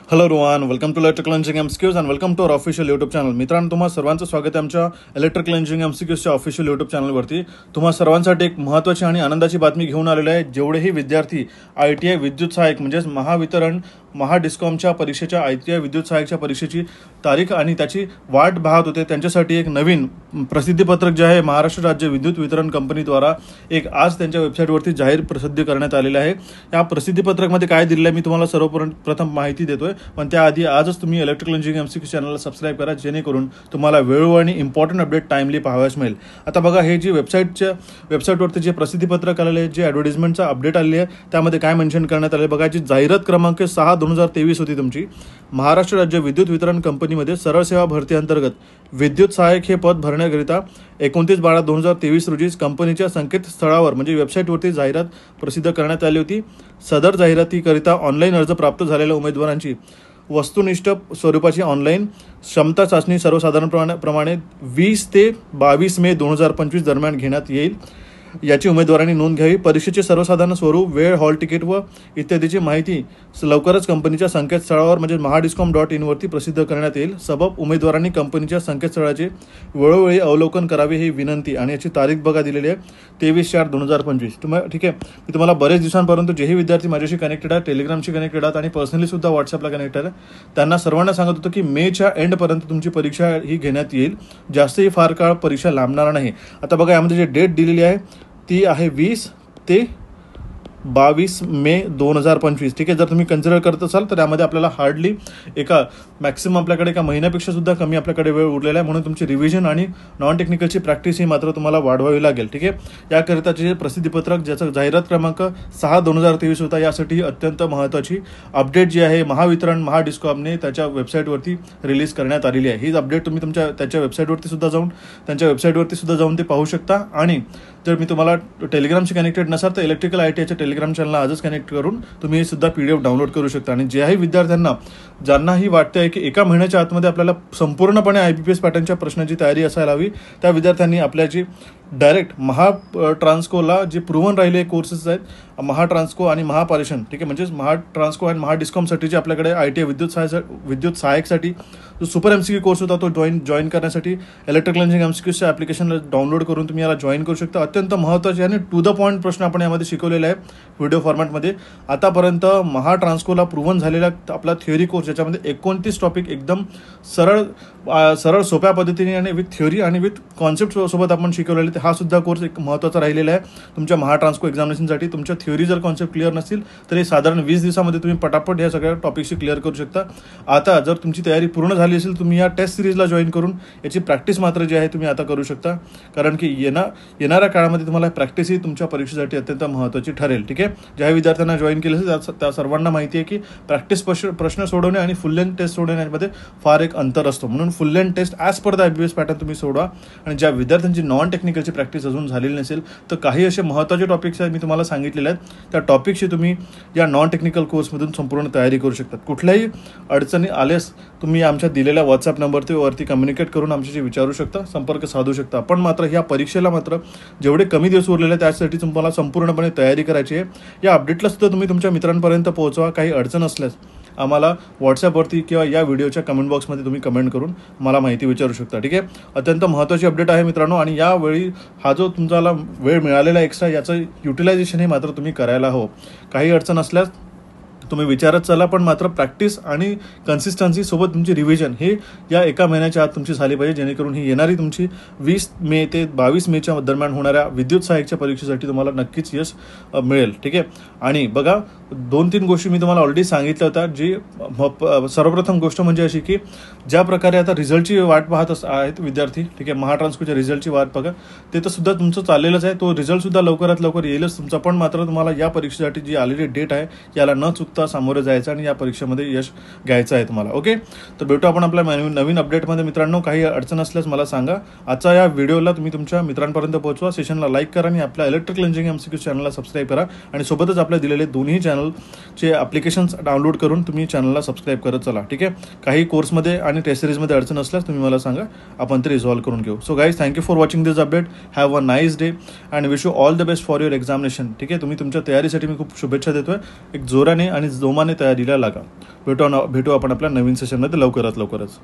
Hello Rohan, welcome to electrical engineering MCQs and welcome to our official YouTube channel. मित्रांनो, तुम्हा सर्वांचं स्वागत आहे आमच्या इलेक्ट्रिकल इंजिनिअरिंग एमसीक्यूजच्या ऑफिशियल यूट्यूब चॅनलवरती. तुम्हा सर्वांसाठी एक महत्त्वाची आणि आनंदाची बातमी घेऊन आलेलो आहे. जेवढेही विद्यार्थी ITI विद्युत सहाय्यक म्हणजेच महावितरण महाडिस्कॉमच्या परीक्षेच्या ITI विद्युत सहाय्यकच्या परीक्षेची तारीख आणि त्याची वाट पाहत होते, त्यांच्यासाठी एक नवीन प्रसिद्धीपत्रक जे आहे महाराष्ट्र राज्य विद्युत वितरण कंपनीद्वारा एक आज त्यांच्या वेबसाईटवरती जाहीर प्रसिद्धी करण्यात आलेलं आहे. या प्रसिद्धीपत्रकमध्ये काय दिलेलं आहे मी तुम्हाला सर्वप्रथम माहिती देतोय, पण त्याआधी आजच तुम्ही इलेक्ट्रिकल इंजिनिअरिंग एमसीक्यू चॅनलला सबस्क्राईब करा, जेणेकरून तुम्हाला वेळोवेळी आणि इम्पॉर्टंट अपडेट टाइमली पाहावयास मिळेल. आता बघा, हे जी वेबसाईटवरती जे प्रसिद्धीपत्रक आलेलं आहे, जे ॲडव्हर्टिजमेंटचा अपडेट आलेली आहे, त्यामध्ये काय मेन्शन करण्यात आले बघा. जी जाहिरात क्रमांक 6/2023 होती तुमची. महाराष्ट्र राज्य विद्युत वितरण कंपनीमध्ये सरळ सेवा भरती अंतर्गत विद्युत सहाय्यक हे पद भरण्याकरिता 29/12/2023 रोजी कंपनीच्या संकेतस्थळावर म्हणजे वेबसाईटवरती जाहिरात प्रसिद्ध करण्यात आली होती. सदर जाहिरातीकरिता ऑनलाईन अर्ज प्राप्त झालेल्या उमेदवारांची वस्तुनिष्ठ स्वरूपाची ऑनलाईन क्षमता चाचणी सर्वसाधारणप्रमाणे 20 ते 22 मे 2025 दरम्यान घेण्यात येईल. याची उमेदवारांनी नोंद घ्यावी. परीक्षेचे सर्वसाधारण स्वरूप, वेळ, हॉल तिकीट व इत्यादीची माहिती लवकरच कंपनीच्या संकेतस्थळावर म्हणजे mahadiscom.in वरती प्रसिद्ध करण्यात येईल. सबब उमेदवारांनी कंपनीच्या संकेतस्थळाचे वेळोवेळी अवलोकन करावे ही विनंती. आणि याची तारीख बघा दिलेली आहे 23/4/2025. ठीक आहे. मी तुम्हाला बरेच दिवसांपर्यंत जेही विद्यार्थी माझ्याशी कनेक्टेड आहे, टेलिग्रामशी कनेक्टेड आहेत आणि पर्सनली सुद्धा व्हॉट्सअपला कनेक्टेड आहे, त्यांना सर्वांना सांगत होतं की मेच्या एंडपर्यंत तुमची परीक्षा ही घेण्यात येईल. जास्तही फार काळ परीक्षा लांबणार नाही. आता बघा, यामध्ये जी डेट दिलेली आहे ती आहे 20 ते 22 मे 2025. ठीक आहे. जर तुम्ही कन्सिडर करत असाल तर यामध्ये आपल्याला हार्डली मॅक्सिमम आपल्याकडे एका महिन्यापेक्षा सुद्धा कमी आपल्याकडे वेळ उरलेला आहे. म्हणून तुमची रिव्हिजन आणि नॉन टेक्निकलची प्रॅक्टिस ही मात्र तुम्हाला वाढवावी लागेल. ठीक आहे. याकरिताचे जे प्रसिद्धीपत्रक ज्याचा जाहिरात क्रमांक 6/2023 होता, यासाठी अत्यंत महत्त्वाची अपडेट जी आहे महावितरण महाडिस्कॉमने त्याच्या वेबसाईटवरती रिलीज करण्यात आलेली आहे. ही अपडेट तुम्ही त्यांच्या वेबसाईटवरती सुद्धा जाऊन ते पाहू शकता. आणि जर मी तुम्हाला टेलिग्रामशी कनेक्टेड नसाल तर इलेक्ट्रिकल ITIच्या टेलिग्राम चॅनलला आजच कनेक्ट करून तुम्ही सुद्धा PDF डाउनलोड करू शकता. आणि ज्याही विद्यार्थ्यांना ज्यांनाही वाटतंय की एका महिन्याच्या आतमध्ये आपल्याला संपूर्णपणे IBPS पॅटर्नच्या प्रश्नांची तयारी असायला हवी, त्या विद्यार्थ्यांनी आपल्याची डायरेक्ट महाट्रान्सकोला जे प्रूव्हन राहिले कोर्सेस आहेत, महाट्रान्सको आणि महापारेषण, ठीक आहे, म्हणजेच महाट्रान्सको आणि महाडिस्कॉमसाठी जे आपल्याकडे ITI विद्युत सहाय्यकसाठी जो सुपर MCQ कोर्स होता तो जॉईन करण्यासाठी इलेक्ट्रिकल इंजिनिअरिंग एमसीक्यूजच्या ॲप्लिकेशनला डाउनलोड करून तुम्ही याला जॉईन करू शकता. अत्यंत महत्त्वाचे आणि टू द पॉईंट प्रश्न आपण यामध्ये शिकवलेले आहे व्हिडिओ फॉर्मॅटमध्ये. आतापर्यंत महाट्रान्सकोला प्रूव्हन झालेला आपला थिअरी कोर्स, ज्याच्यामध्ये 29 टॉपिक एकदम सरळ सोप्या पद्धतीने आणि विथ थिअरी आणि विथ कॉन्सेप्ट सोबत आपण शिकवलेले, हा सुद्धा कोर्स एक महत्त्वाचा राहिलेला आहे तुमच्या महाट्रान्सको एक्झामिनेशनसाठी. तुमच्या थिअरी जर कॉन्सेप्ट क्लिअर नसतील तर हे साधारण 20 दिवसामध्ये तुम्ही पटापट या सगळ्या टॉपिक्सची क्लिअर करू शकता. आता जर तुमची तयारी पूर्ण झाली असेल, तुम्ही या टेस्ट सिरीजला जॉईन करून याची प्रॅक्टिस मात्र जी आहे तुम्ही आता करू शकता, कारण की येणाऱ्या काळामध्ये तुम्हाला प्रॅक्टिस ही तुमच्या परीक्षेसाठी अत्यंत महत्त्वाची ठरेल. ठीक आहे. ज्या विद्यार्थ्यांना जॉईन केलं असेल त्या सर्वांना माहिती आहे की प्रॅक्टिस प्रश्न सोडवणे आणि फुल लेंथ टेस्ट सोडवण्यामध्ये फार एक अंतर असतो. म्हणून full length test as per the IBPS pattern तुम्ही सोडवा. आणि ज्या विद्यार्थ्यांची नॉन टेक्निकलची प्रॅक्टिस अजून झालेली नसेल तर काही असे महत्त्वाचे टॉपिक्स आहेत मी तुम्हाला सांगितलेले आहेत, त्या टॉपिकशी तुम्ही या नॉन टेक्निकल कोर्समधून संपूर्ण तयारी करू शकता. कुठल्याही अडचणी आल्यास तुम्ही आमच्या दिलेल्या व्हॉट्सअप नंबरवरती कम्युनिकेट करून आमच्याशी विचारू शकता, संपर्क साधू शकता. पण मात्र ह्या परीक्षेला मात्र जेवढे कमी दिवस उरलेले आहेत त्यासाठी तुम्हाला संपूर्णपणे तयारी करायची आहे. या अपडेटला सुद्धा तुम्ही तुमच्या मित्रांपर्यंत पोहोचवा. काही अडचण असल्यास आम्हाला व्हॉट्सॲपवरती किंवा या व्हिडिओच्या कमेंट बॉक्समध्ये तुम्ही कमेंट करून मला माहिती विचारू शकता. ठीक आहे. अत्यंत महत्त्वाची अपडेट आहे मित्रांनो. आणि यावेळी हा जो तुमचा वेळ मिळालेला एक्स्ट्रा, याचं युटिलायझेशन हे मात्र तुम्ही करायला हवं. काही अडचण असल्यास तुम्ही विचारत चला, पण मात्र प्रॅक्टिस आणि कन्सिस्टन्सी सोबत तुमची रिव्हिजन हे या एका महिन्याच्या आत तुमची झाली पाहिजे, जेणेकरून ही येणारी तुमची 20 मे ते 22 मेच्या दरम्यान होणाऱ्या विद्युत सहाय्यकच्या परीक्षेसाठी तुम्हाला नक्कीच यश मिळेल. ठीक आहे. आणि बघा, 2-3 गोष्टी मी तुम्हाला ऑलरेडी सांगितल्या होत्या. जी सर्वप्रथम गोष्ट म्हणजे अशी की ज्या प्रकारे आता रिझल्टची वाट पाहत आहेत विद्यार्थी, ठीक आहे, महाट्रान्सकोच्या रिझल्टची वाट बघा, ते तर सुद्धा तुमचं चाललेलंच आहे. तो रिझल्टसुद्धा लवकरात लवकर येईलच तुमचा. पण मात्र तुम्हाला या परीक्षेसाठी जी आलेली डेट आहे याला न चुकता सामोरे जायचं आणि या परीक्षेमध्ये यश घ्यायचं आहे तुम्हाला. ओके. तर भेटू आपण आपल्या नवीन अपडेटमध्ये मित्रांनो. काही अडचण असल्यास मला सांगा. आजच्या या व्हिडिओला तुम्ही तुमच्या मित्रांपर्यंत पोहोचवा, सेशनला लाईक करा आणि आपल्या इलेक्ट्रिकल इंजिनिअरिंग एमसीक्यू चॅनलला सबस्क्राईब करा. आणि सोबतच आपल्या दिलेले दोन्ही चॅनलचे ॲप्लिकेशन्स डाउनलोड करून तुम्ही चॅनलला सबस्क्राईब करत चला. ठीक आहे. काही कोर्समध्ये आणि टेस्ट सिरीजमध्ये अडचण असल्यास तुम्ही मला सांगा, आपण ते रिझॉल्व्ह करून घेऊ. So guys, thank you for watching this update. Have a nice day and wish you all the best for your examination. ठीक आहे. तुम्ही तुमच्या तयारीसाठी मी खूप शुभेच्छा देतोय. एक जोराने आणि जोमाने तयारीला लागा. भेटू आपण आपल्या नवीन सेशनमध्ये लवकरात लवकरच.